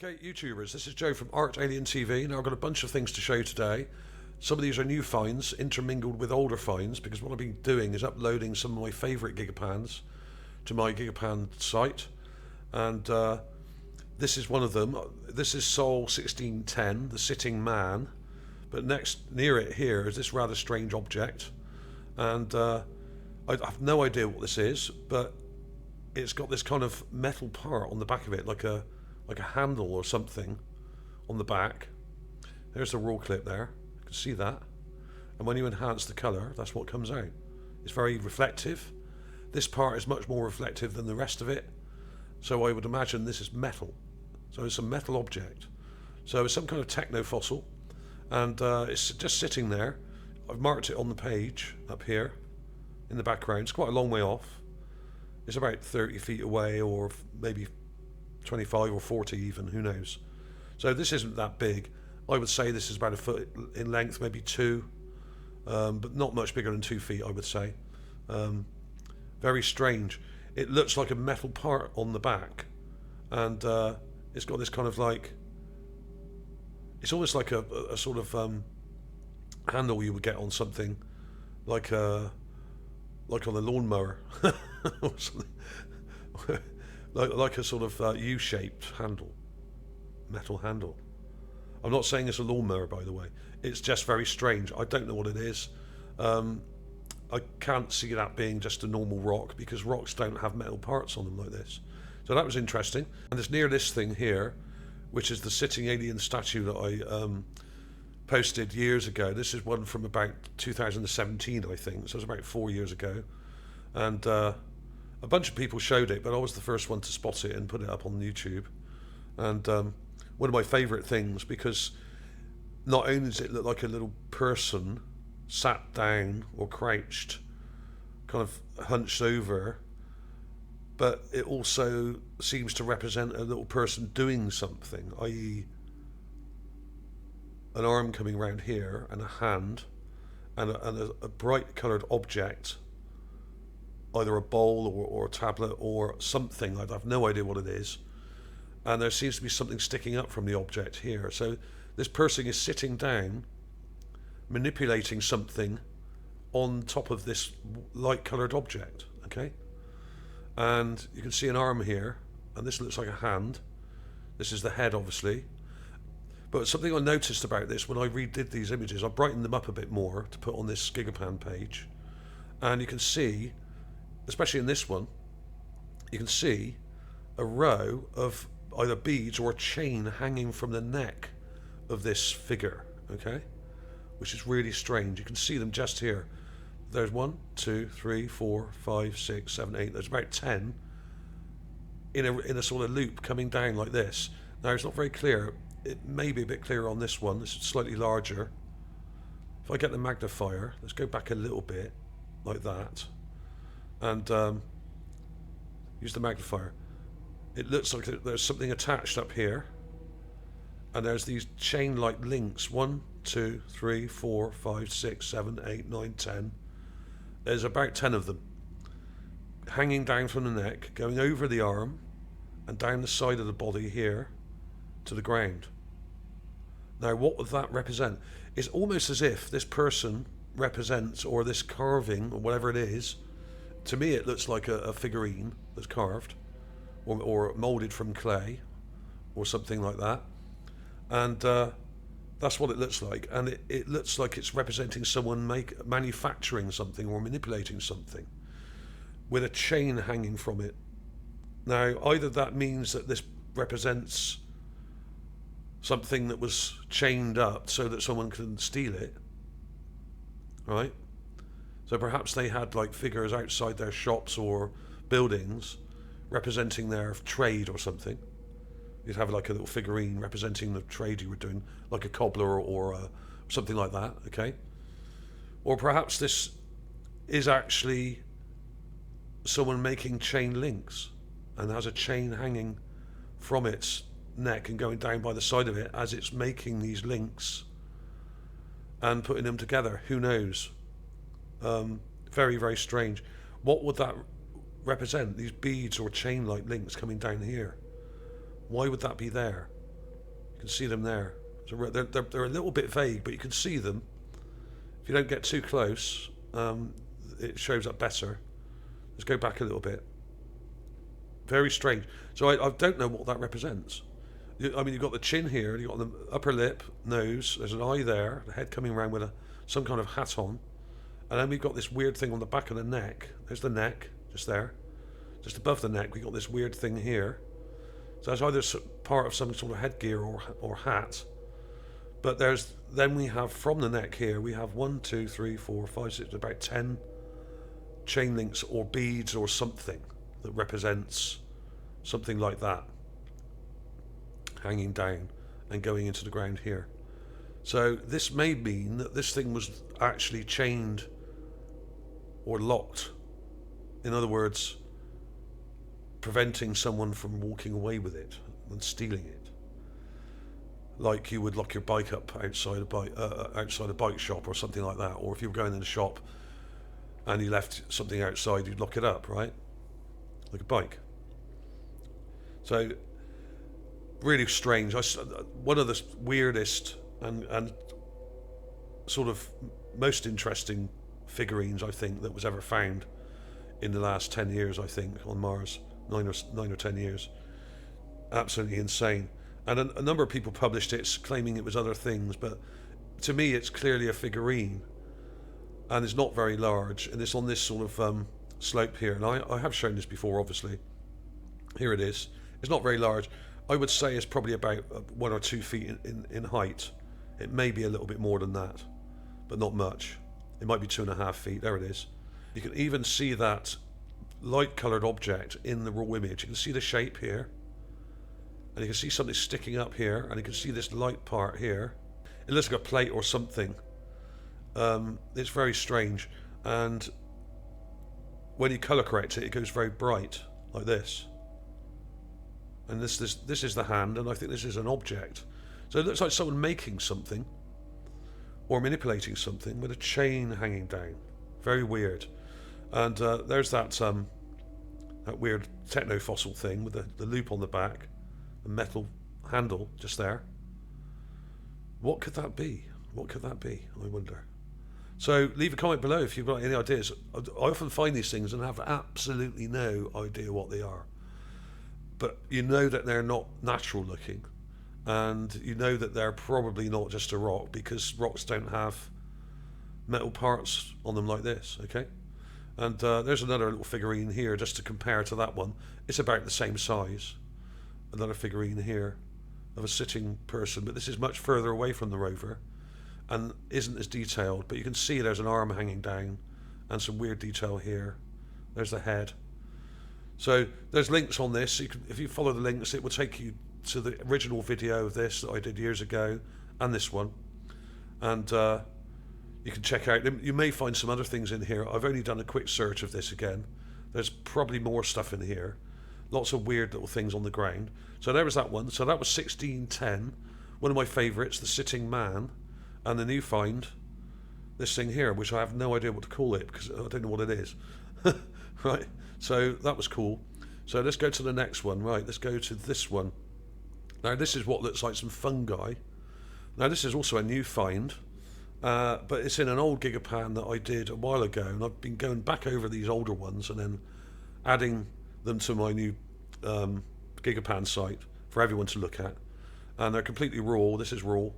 Okay, YouTubers, this is Joe from Art Alien TV. Now I've got a bunch of things to show you today. Some of these are new finds intermingled with older finds because what I've been doing is uploading some of my favourite Gigapans to my Gigapan site. And this is one of them. This is Sol 1610, the Sitting Man. But near it here is this rather strange object. And I have no idea what this is, but it's got this kind of metal part on the back of it, like a handle or something on the back. There's the raw clip there. You can see that. And when you enhance the colour, that's what comes out. It's very reflective. This part is much more reflective than the rest of it. So I would imagine this is metal. So it's a metal object. So it's some kind of techno fossil. And it's just sitting there. I've marked it on the page up here in the background. It's quite a long way off. It's about 30 feet away, or maybe 25 or 40 even, who knows. So this isn't that big. I would say this is about a foot in length, maybe 2, but not much bigger than 2 feet, I would say. Very strange. It looks like a metal part on the back, and it's got this kind of like, it's almost like a sort of handle you would get on something like on a lawnmower or something. like a sort of U-shaped handle, metal handle. I'm not saying it's a lawnmower, by the way. It's just very strange. I don't know what it is. I can't see that being just a normal rock, because rocks don't have metal parts on them like this. So that was interesting. And it's near this thing here, which is the sitting alien statue that I posted years ago. This is one from about 2017, I think. So it was about 4 years ago. And a bunch of people showed it, but I was the first one to spot it and put it up on YouTube. And one of my favourite things, because not only does it look like a little person sat down or crouched, kind of hunched over, but it also seems to represent a little person doing something, i.e. an arm coming around here and a hand and a bright coloured object, either a bowl or a tablet or something. I have no idea what it is. And there seems to be something sticking up from the object here. So this person is sitting down, manipulating something on top of this light coloured object, okay? And you can see an arm here, and this looks like a hand. This is the head, obviously. But something I noticed about this when I redid these images, I brightened them up a bit more to put on this Gigapan page. And you can see, especially in this one, you can see a row of either beads or a chain hanging from the neck of this figure, okay? Which is really strange. You can see them just here. There's 1, 2, 3, 4, 5, 6, 7, 8. There's about 10 in a sort of loop coming down like this. Now it's not very clear. It may be a bit clearer on this one. This is slightly larger. If I get the magnifier, let's go back a little bit like that, and use the magnifier. It looks like there's something attached up here, and there's these chain-like links. 1, 2, 3, 4, 5, 6, 7, 8, 9, 10. There's about 10 of them hanging down from the neck, going over the arm and down the side of the body here to the ground. Now what would that represent? It's almost as if this person represents, or this carving or whatever it is, to me it looks like a figurine that's carved or molded from clay or something like that. And that's what it looks like. And it looks like it's representing someone manufacturing something or manipulating something with a chain hanging from it. Now either that means that this represents something that was chained up so that someone can steal it, right? So perhaps they had like figures outside their shops or buildings representing their trade or something. You'd have like a little figurine representing the trade you were doing, like a cobbler or something like that, okay? Or perhaps this is actually someone making chain links and has a chain hanging from its neck and going down by the side of it as it's making these links and putting them together. Who knows? Very, very strange. What would that represent? These beads or chain-like links coming down here. Why would that be there? You can see them there. So they're a little bit vague, but you can see them. If you don't get too close, it shows up better. Let's go back a little bit. Very strange. So I don't know what that represents. I mean, you've got the chin here, you've got the upper lip, nose, there's an eye there, the head coming around with some kind of hat on. And then we've got this weird thing on the back of the neck. There's the neck, just there. Just above the neck, we've got this weird thing here. So that's either part of some sort of headgear or hat. But then we have from the neck here, we have 1, 2, 3, 4, 5, 6, about 10 chain links or beads or something that represents something like that, hanging down and going into the ground here. So this may mean that this thing was actually chained or locked. In other words, preventing someone from walking away with it and stealing it, like you would lock your bike up outside a bike shop or something like that. Or if you were going in a shop and you left something outside, you'd lock it up, right? Like a bike. So really strange. One of the weirdest and sort of most interesting figurines I think that was ever found in the last 10 years, I think, on Mars. 9 or 10 years. Absolutely insane. And a number of people published it claiming it was other things, but to me it's clearly a figurine, and it's not very large, and it's on this sort of slope here. And I have shown this before, obviously. Here it is. It's not very large. I would say it's probably about 1 or 2 feet in height. It may be a little bit more than that, but not much. It might be 2.5 feet. There it is. You can even see that light coloured object in the raw image. You can see the shape here, and you can see something sticking up here, and you can see this light part here. It looks like a plate or something. It's very strange, and when you colour correct it, it goes very bright like this. And this is the hand, and I think this is an object. So it looks like someone making something or manipulating something with a chain hanging down. Very weird. And there's that weird techno-fossil thing with the loop on the back, the metal handle just there. What could that be? What could that be, I wonder? So leave a comment below if you've got any ideas. I often find these things and have absolutely no idea what they are. But you know that they're not natural looking, and you know that they're probably not just a rock, because rocks don't have metal parts on them like this, okay? And there's another little figurine here just to compare to that one. It's about the same size. Another figurine here of a sitting person, but this is much further away from the rover and isn't as detailed, but you can see there's an arm hanging down and some weird detail here. There's the head. So there's links on this. If you follow the links, it will take you to the original video of this that I did years ago, and this one. And you can check out. You may find some other things in here. I've only done a quick search of this again. There's probably more stuff in here. Lots of weird little things on the ground. So there was that one. So that was 1610. One of my favourites, the Sitting Man. And the new find, this thing here, which I have no idea what to call it because I don't know what it is. Right, so that was cool. So let's go to the next one. Right, let's go to this one. Now this is what looks like some fungi. Now this is also a new find, but it's in an old Gigapan that I did a while ago, and I've been going back over these older ones and then adding them to my new Gigapan site for everyone to look at. And they're completely raw. This is raw.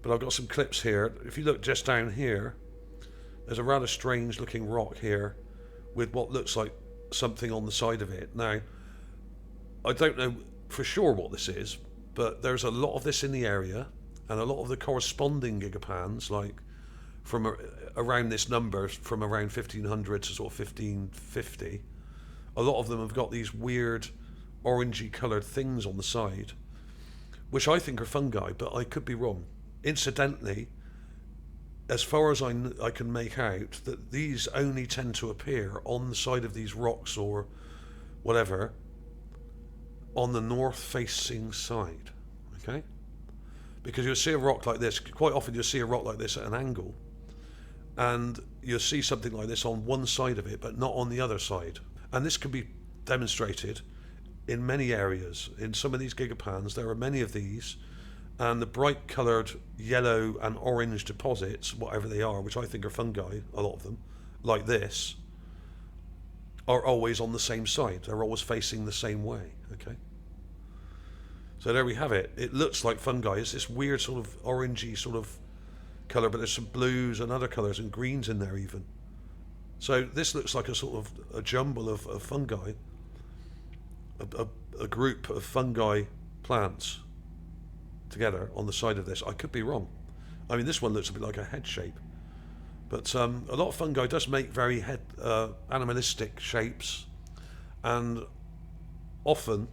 But I've got some clips here. If you look just down here, there's a rather strange looking rock here with what looks like something on the side of it. Now, I don't know for sure what this is, but there's a lot of this in the area, and a lot of the corresponding Gigapans, like from around this number, from around 1500 to sort of 1550, a lot of them have got these weird orangey coloured things on the side, which I think are fungi, but I could be wrong. Incidentally, as far as I can make out, that these only tend to appear on the side of these rocks or whatever on the north-facing side, okay? Because you'll see a rock like this, quite often you'll see a rock like this at an angle, and you'll see something like this on one side of it, but not on the other side. And this can be demonstrated in many areas. In some of these Gigapans, there are many of these, And the bright coloured yellow and orange deposits, whatever they are, which I think are fungi, a lot of them, like this, are always on the same side. They're always facing the same way, okay? So there we have it. It looks like fungi. It's this weird sort of orangey sort of colour, but there's some blues and other colours and greens in there even. So this looks like a sort of a jumble of fungi, a group of fungi plants together on the side of this. I could be wrong. I mean, this one looks a bit like a head shape. But a lot of fungi does make very animalistic shapes, and often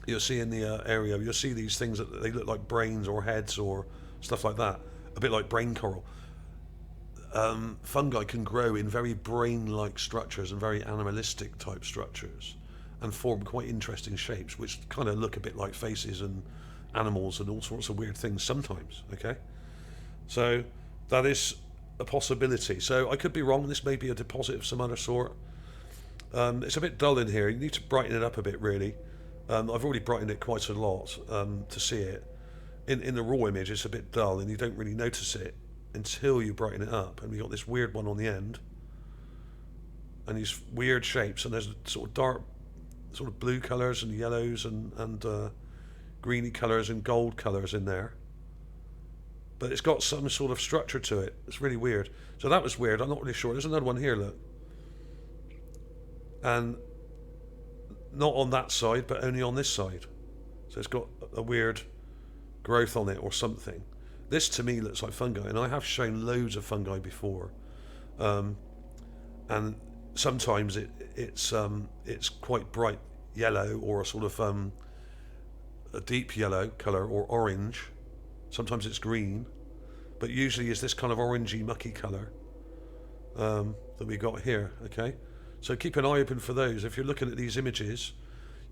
you'll see in the area, you'll see these things that they look like brains or heads or stuff like that, a bit like brain coral. Fungi can grow in very brain-like structures and very animalistic type structures and form quite interesting shapes, which kind of look a bit like faces and animals and all sorts of weird things sometimes, okay? So that is a possibility. So I could be wrong. This may be a deposit of some other sort. It's a bit dull in here. You need to brighten it up a bit, really. I've already brightened it quite a lot to see it. In the raw image, it's a bit dull, and you don't really notice it until you brighten it up. And we got this weird one on the end, and these weird shapes. And there's sort of dark, sort of blue colours and yellows and greeny colours and gold colours in there. But it's got some sort of structure to it. It's really weird. So that was weird. I'm not really sure. There's another one here, look. And not on that side, but only on this side. So it's got a weird growth on it or something. This to me looks like fungi, and I have shown loads of fungi before. And sometimes it's quite bright yellow or a sort of a deep yellow colour or orange. Sometimes it's green, but usually it's this kind of orangey mucky colour that we got here, okay? So keep an eye open for those. If you're looking at these images,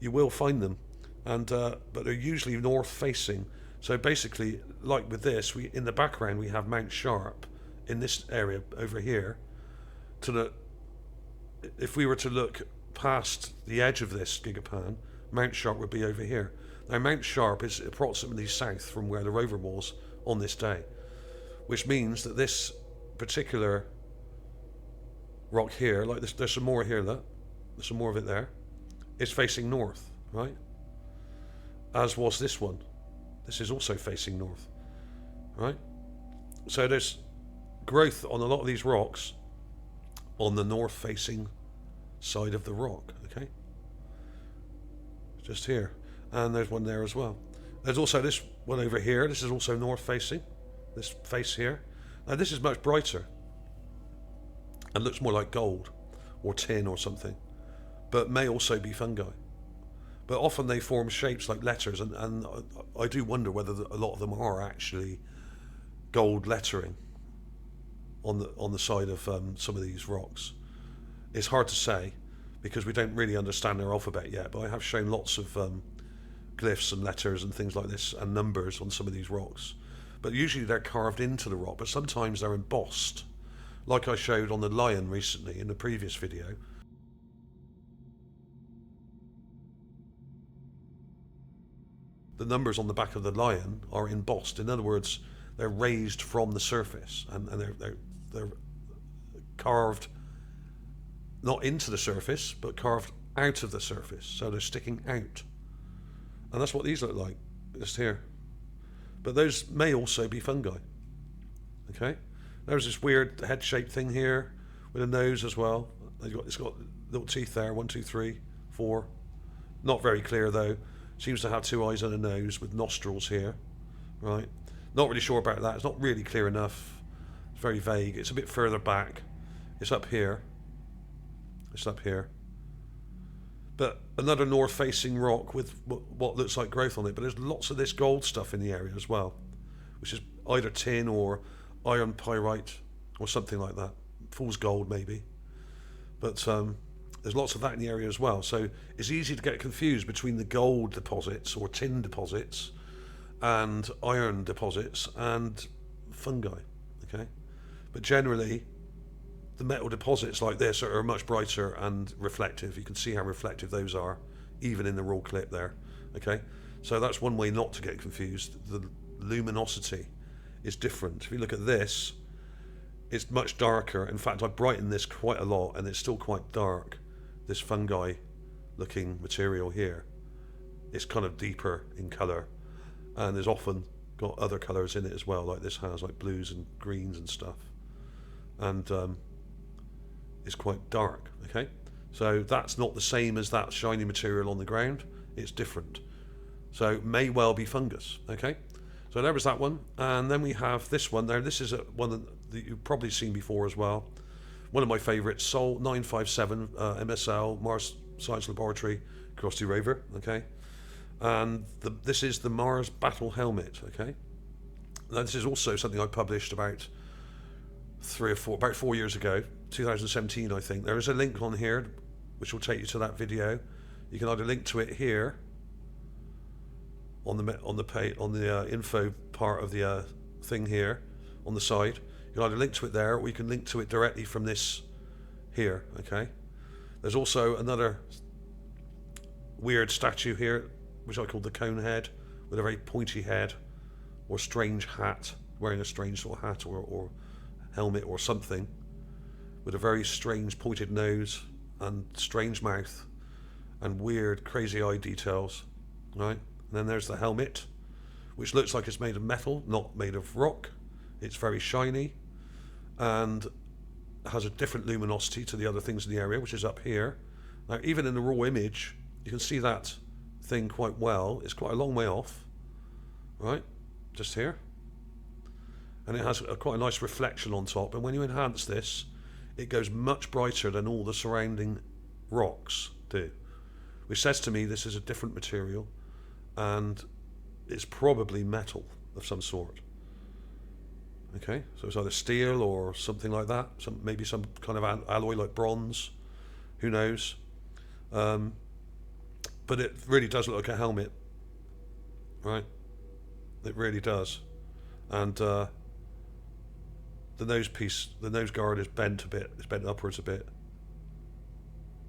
you will find them, and but they're usually north facing. So basically, like with this, in the background we have Mount Sharp in this area over here. If we were to look past the edge of this gigapan, Mount Sharp would be over here. Now Mount Sharp is approximately south from where the rover was on this day, which means that this particular rock here, like this, there's some more here, look, there's some more of it there, it's facing north, right? As was this one. This is also facing north, right? So there's growth on a lot of these rocks on the north facing side of the rock, okay? Just here. And there's one there as well. There's also this one over here. This is also north facing, this face here. Now this is much brighter and looks more like gold or tin or something, but may also be fungi. But often they form shapes like letters, and I do wonder whether a lot of them are actually gold lettering on the side of some of these rocks. It's hard to say because we don't really understand their alphabet yet, but I have shown lots of glyphs and letters and things like this and numbers on some of these rocks. But usually they're carved into the rock, but sometimes they're embossed, like I showed on the lion recently in the previous video. The numbers on the back of the lion are embossed. In other words, they're raised from the surface, and they're carved not into the surface, but carved out of the surface. So they're sticking out. And that's what these look like, just here. But those may also be fungi. Okay? There's this weird head-shaped thing here with a nose as well. It's got little teeth there, 1, 2, 3, 4. Not very clear though. Seems to have 2 eyes and a nose with nostrils here, right? Not really sure about that. It's not really clear enough. It's very vague. It's a bit further back. It's up here. It's up here. But another north-facing rock with what looks like growth on it. But there's lots of this gold stuff in the area as well, which is either tin or iron pyrite or something like that. Fool's gold maybe. But there's lots of that in the area as well. So it's easy to get confused between the gold deposits or tin deposits and iron deposits and fungi, okay? But generally, the metal deposits like this are much brighter and reflective. You can see how reflective those are, even in the raw clip there, okay? So that's one way not to get confused. The luminosity is different. If you look at this, it's much darker. In fact, I brightened this quite a lot and it's still quite dark. This fungi looking material here, it's kind of deeper in colour, and there's often got other colours in it as well, like this has, like blues and greens and stuff, and it's quite dark. Okay, so that's not the same as that shiny material on the ground, it's different, so it may well be fungus. Okay, so there was that one, and then we have this one there. This is one that you've probably seen before as well, one of my favourites, Sol 957 MSL Mars Science Laboratory Curiosity Rover. Okay, and this is the Mars Battle Helmet. Okay, now this is also something I published about 4 years ago, 2017 I think. There is a link on here which will take you to that video. You can either link to it here on the info part of the thing here on the side. You can either link to it there, or you can link to it directly from this here. Okay, there's also another weird statue here which I call the cone head, with a very pointy head or strange hat, wearing a strange sort of hat or helmet or something, with a very strange pointed nose and strange mouth and weird crazy eye details, right? And then there's the helmet, which looks like it's made of metal, not made of rock. It's very shiny and has a different luminosity to the other things in the area, which is up here. Now, even in the raw image, you can see that thing quite well. It's quite a long way off, right? Just here. And it has quite a nice reflection on top. And when you enhance this, it goes much brighter than all the surrounding rocks do, which says to me this is a different material and it's probably metal of some sort. Okay, so it's either steel or something like that, maybe some kind of alloy like bronze, who knows. But it really does look like a helmet, right? It really does. And the nose piece, the nose guard is bent a bit, it's bent upwards a bit.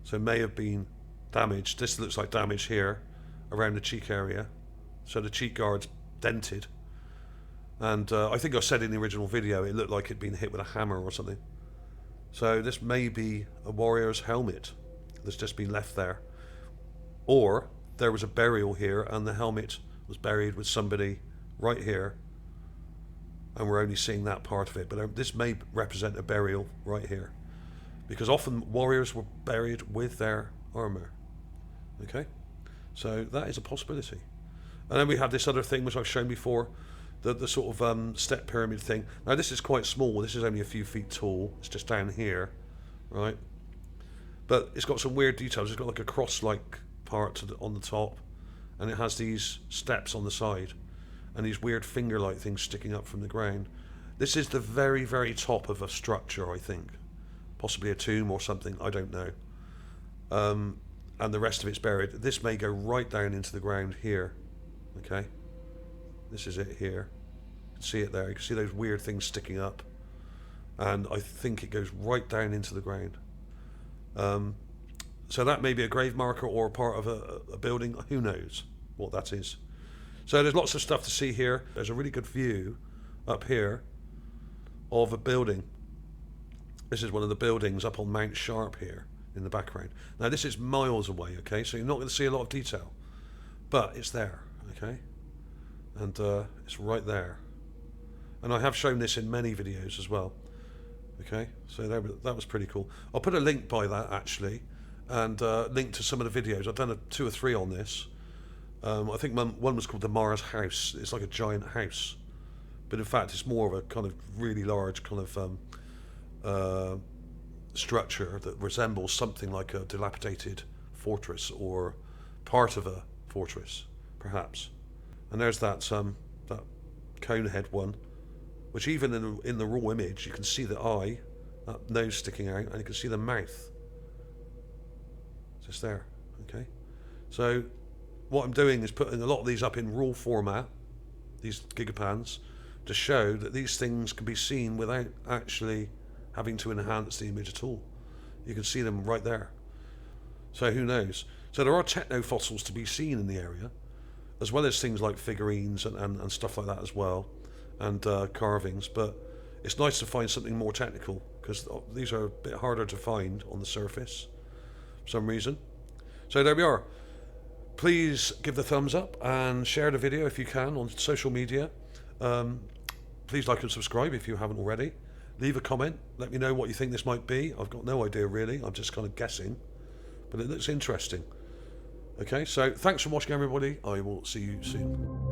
So it may have been damaged. This looks like damage here around the cheek area. So the cheek guard's dented. And I think I said in the original video, it looked like it'd been hit with a hammer or something. So this may be a warrior's helmet that's just been left there. Or there was a burial here and the helmet was buried with somebody right here, and we're only seeing that part of it. But this may represent a burial right here, because often warriors were buried with their armor. Okay, so that is a possibility. And then we have this other thing which I've shown before, the sort of step pyramid thing. Now this is quite small, this is only a few feet tall, it's just down here, right? But it's got some weird details. It's got like a cross-like part on the top, and it has these steps on the side, and these weird finger-like things sticking up from the ground. This is the very, very top of a structure, I think. Possibly a tomb or something, I don't know. And the rest of it's buried. This may go right down into the ground here, okay? This is it here. You can see it there. You can see those weird things sticking up. And I think it goes right down into the ground. So that may be a grave marker or part of a building. Who knows what that is. So there's lots of stuff to see here. There's a really good view up here of a building. This is one of the buildings up on Mount Sharp here in the background. Now this is miles away, okay? So you're not going to see a lot of detail. But it's there, okay? And it's right there. And I have shown this in many videos as well. Okay, so that was pretty cool. I'll put a link by that actually, and link to some of the videos. I've done 2 or 3 on this. I think one was called the Mars House. It's like a giant house, but in fact it's more of a kind of really large kind of structure that resembles something like a dilapidated fortress or part of a fortress, perhaps. And there's that cone head one, which even in the raw image you can see the eye, that nose sticking out, and you can see the mouth just there. Okay, so what I'm doing is putting a lot of these up in raw format, these gigapans, to show that these things can be seen without actually having to enhance the image at all. You can see them right there. So who knows? So there are technofossils to be seen in the area. as well as things like figurines and stuff like that as well, and carvings. But it's nice to find something more technical, because these are a bit harder to find on the surface for some reason. So there we are. Please give the thumbs up and share the video if you can on social media. Please like and subscribe if you haven't already. Leave a comment. Let me know what you think this might be. I've got no idea really. I'm just kind of guessing. But it looks interesting. Okay, so thanks for watching, everybody. I will see you soon.